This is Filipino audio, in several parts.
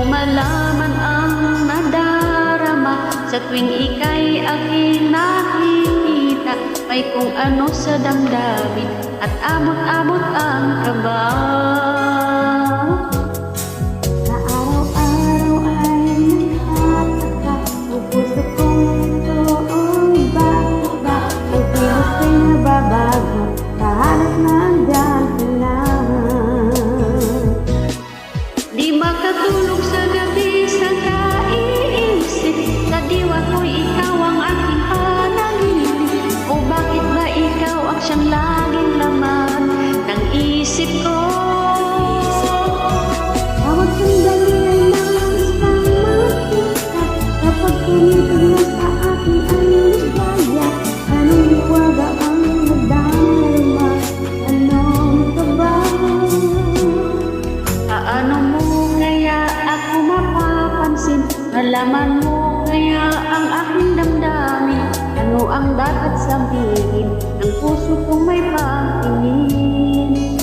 mo malaman ang nadarama sa tuwing ika'y aking nakikita. May kung ano sa damdamin at abot-abot ang kaba. Sa araw-araw ay nagtataka ang puso kong ito'y iba-iba. Ang kilos ko'y nababago kahit nandyan ka na. Di makatulog sa gabi sa kaiisip, sa diwa ko'y ikaw ang aking panaginip. O bakit ba ikaw ang siyang laging laman ng isip ko? Bawat sandali ay nais kang makita. Kapag tumitig na sa akin ang ligaya, anong liwaga ang nadarama? Anong kaba? Paano mo kaya ako mapapansin? Malaman mo kaya ang aking damdamin? Ano ang dapat sabihin ng puso kong may pangtingin?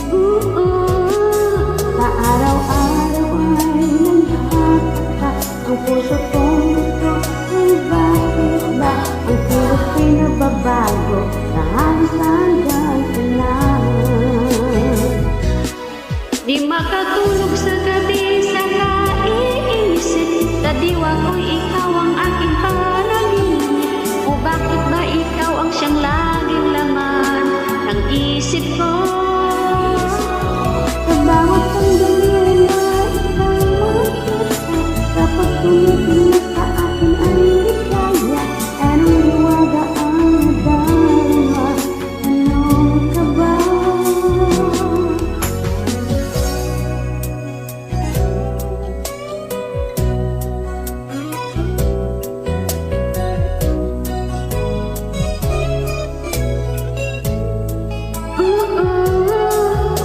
Sa araw-araw ay nagtataka ang puso kong ito'y iba-iba. Ang kilos ko'y nababago na halos nandyan ka na. Di makatulog sa gabi sa kaiisip, sa diwa ko'y ikaw ang aking panaginip. O bakit ba ikaw ang siyang laging laman ng isip ko? Sa bawat sandali ay nais kang makita. Kapag tumitig na sa akin ang ligaya, anong liwaga ang nadarama? Anong kaba?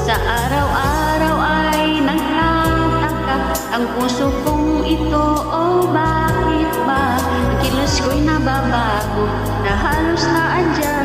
Sa araw-araw ay nagtataka ang puso kong ito. Bakit ba ang kilos ko'y nababago na halos na andyan